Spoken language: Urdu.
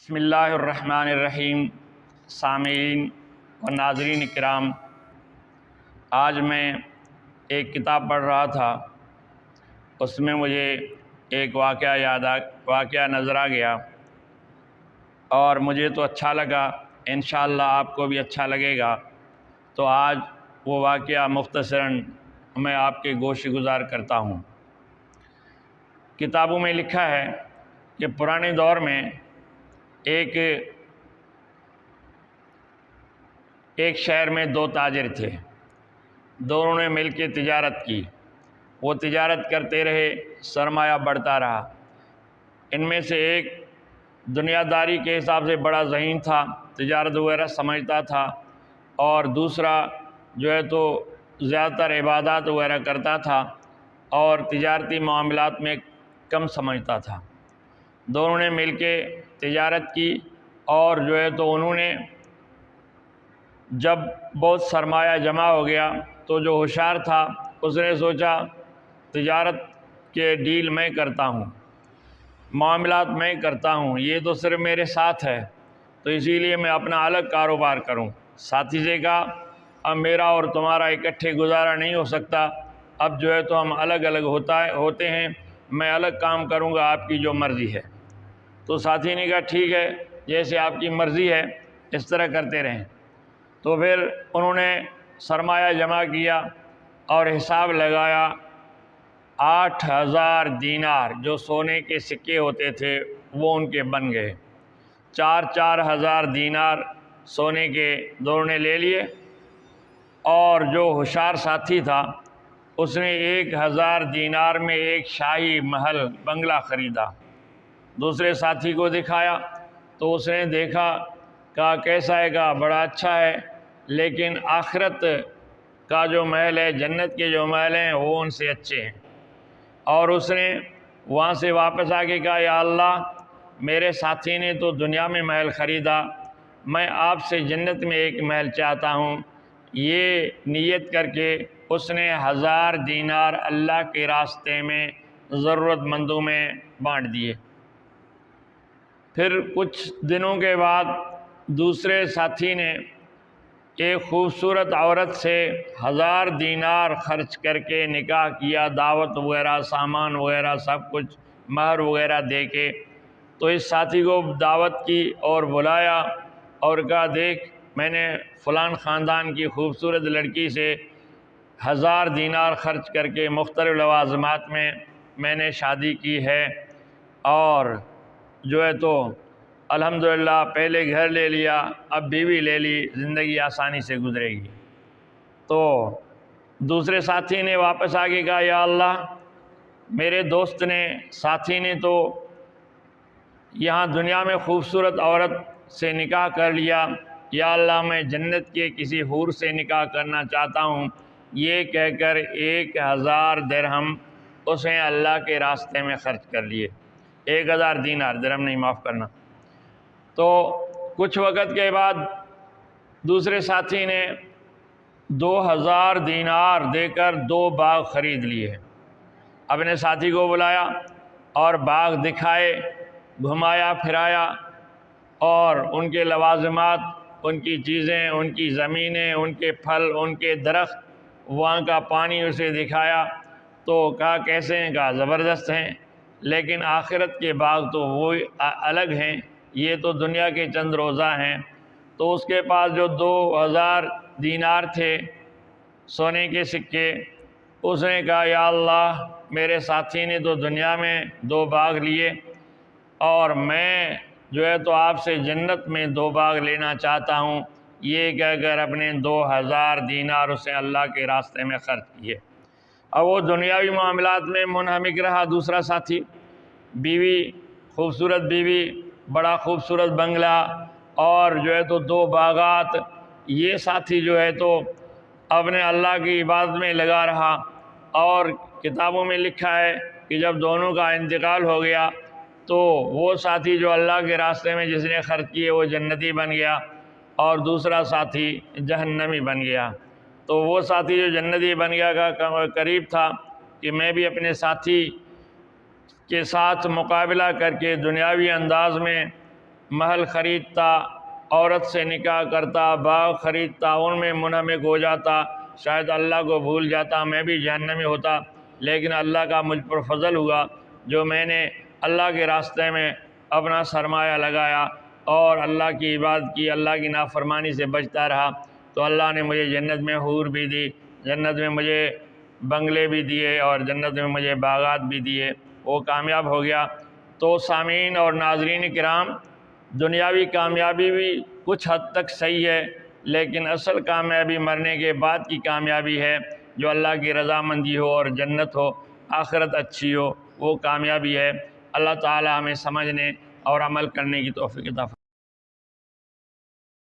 بسم اللہ الرحمن الرحیم۔ سامعین و ناظرین کرام، آج میں ایک کتاب پڑھ رہا تھا، اس میں مجھے ایک واقعہ نظر آ گیا اور مجھے تو اچھا لگا، انشاءاللہ آپ کو بھی اچھا لگے گا۔ تو آج وہ واقعہ مختصراً میں آپ کے گوش گزار کرتا ہوں۔ کتابوں میں لکھا ہے کہ پرانے دور میں ایک شہر میں دو تاجر تھے، دونوں نے مل کے تجارت کی۔ وہ تجارت کرتے رہے، سرمایہ بڑھتا رہا۔ ان میں سے ایک دنیا داری کے حساب سے بڑا ذہین تھا، تجارت وغیرہ سمجھتا تھا، اور دوسرا جو ہے تو زیادہ تر عبادات وغیرہ کرتا تھا اور تجارتی معاملات میں کم سمجھتا تھا۔ دونوں نے مل کے تجارت کی اور جو ہے تو انہوں نے جب بہت سرمایہ جمع ہو گیا تو جو ہوشیار تھا اس نے سوچا تجارت کے ڈیل میں کرتا ہوں، معاملات میں کرتا ہوں، یہ تو صرف میرے ساتھ ہے، تو اسی لیے میں اپنا الگ کاروبار کروں۔ ساتھی سے کہا اب میرا اور تمہارا اکٹھے گزارا نہیں ہو سکتا، اب جو ہے تو ہم الگ الگ ہوتے ہیں، میں الگ کام کروں گا، آپ کی جو مرضی ہے۔ تو ساتھی نے کہا ٹھیک ہے، جیسے آپ کی مرضی ہے اس طرح کرتے رہیں۔ تو پھر انہوں نے سرمایہ جمع کیا اور حساب لگایا، 8,000 دینار جو سونے کے سکے ہوتے تھے وہ ان کے بن گئے۔ 4,000 دینار سونے کے دونوں نے لے لیے، اور جو ہوشیار ساتھی تھا اس نے 1,000 دینار میں ایک شاہی محل بنگلہ خریدا۔ دوسرے ساتھی کو دکھایا تو اس نے دیکھا، کہا کیسا ہے؟ کہا بڑا اچھا ہے، لیکن آخرت کا جو محل ہے، جنت کے جو محل ہیں وہ ان سے اچھے ہیں۔ اور اس نے وہاں سے واپس آ کے کہا یا اللہ، میرے ساتھی نے تو دنیا میں محل خریدا، میں آپ سے جنت میں ایک محل چاہتا ہوں۔ یہ نیت کر کے اس نے 1,000 دینار اللہ کے راستے میں ضرورت مندوں میں بانٹ دیے۔ پھر کچھ دنوں کے بعد دوسرے ساتھی نے ایک خوبصورت عورت سے 1,000 دینار خرچ کر کے نکاح کیا، دعوت وغیرہ، سامان وغیرہ سب کچھ مہر وغیرہ دے کے۔ تو اس ساتھی کو دعوت کی اور بلایا اور کہا دیکھ، میں نے فلان خاندان کی خوبصورت لڑکی سے 1,000 دینار خرچ کر کے مختلف لوازمات میں نے شادی کی ہے، اور جو ہے تو الحمدللہ پہلے گھر لے لیا، اب بیوی لے لی، زندگی آسانی سے گزرے گی۔ تو دوسرے ساتھی نے واپس آ کے کہا یا اللہ، میرے دوست نے، ساتھی نے تو یہاں دنیا میں خوبصورت عورت سے نکاح کر لیا، یا اللہ میں جنت کے کسی حور سے نکاح کرنا چاہتا ہوں۔ یہ کہہ کر 1,000 درہم اس نے اللہ کے راستے میں خرچ کر لیے۔ 1,000 دینار، درہم نہیں، معاف کرنا۔ تو کچھ وقت کے بعد دوسرے ساتھی نے 2,000 دینار دے کر 2 باغ خرید لیے۔ اپنے ساتھی کو بلایا اور باغ دکھائے، گھمایا پھرایا، اور ان کے لوازمات، ان کی چیزیں، ان کی زمینیں، ان کے پھل، ان کے درخت، وہاں کا پانی اسے دکھایا۔ تو کہا کیسے ہیں؟ کہا زبردست ہیں، لیکن آخرت کے باغ تو وہ الگ ہیں، یہ تو دنیا کے چند روزہ ہیں۔ تو اس کے پاس جو 2,000 دینار تھے سونے کے سکے، اس نے کہا یا اللہ، میرے ساتھی نے تو دنیا میں 2 باغ لیے، اور میں جو ہے تو آپ سے جنت میں 2 باغ لینا چاہتا ہوں۔ یہ کہہ کر اپنے 2,000 دینار اسے اللہ کے راستے میں خرچ کیے۔ اب وہ دنیاوی معاملات میں منہمک رہا دوسرا ساتھی، بیوی، خوبصورت بیوی، بڑا خوبصورت بنگلہ، اور جو ہے تو 2 باغات۔ یہ ساتھی جو ہے تو اپنے اللہ کی عبادت میں لگا رہا، اور کتابوں میں لکھا ہے کہ جب دونوں کا انتقال ہو گیا تو وہ ساتھی جو اللہ کے راستے میں جس نے خرچ کیے وہ جنتی بن گیا، اور دوسرا ساتھی جہنمی بن گیا۔ تو وہ ساتھی جو جنتی بن گیا کا قریب تھا کہ میں بھی اپنے ساتھی کے ساتھ مقابلہ کر کے دنیاوی انداز میں محل خریدتا، عورت سے نکاح کرتا، باغ خریدتا، ان میں منہمک ہو جاتا، شاید اللہ کو بھول جاتا، میں بھی جہنمی ہوتا، لیکن اللہ کا مجھ پر فضل ہوا جو میں نے اللہ کے راستے میں اپنا سرمایہ لگایا اور اللہ کی عبادت کی، اللہ کی نافرمانی سے بچتا رہا، تو اللہ نے مجھے جنت میں حور بھی دی، جنت میں مجھے بنگلے بھی دیے اور جنت میں مجھے باغات بھی دیے، وہ کامیاب ہو گیا۔ تو سامعین اور ناظرین کرام، دنیاوی کامیابی بھی کچھ حد تک صحیح ہے، لیکن اصل کامیابی مرنے کے بعد کی کامیابی ہے، جو اللہ کی رضامندی ہو اور جنت ہو، آخرت اچھی ہو، وہ کامیابی ہے۔ اللہ تعالی ہمیں سمجھنے اور عمل کرنے کی توفیق عطا فرمائے۔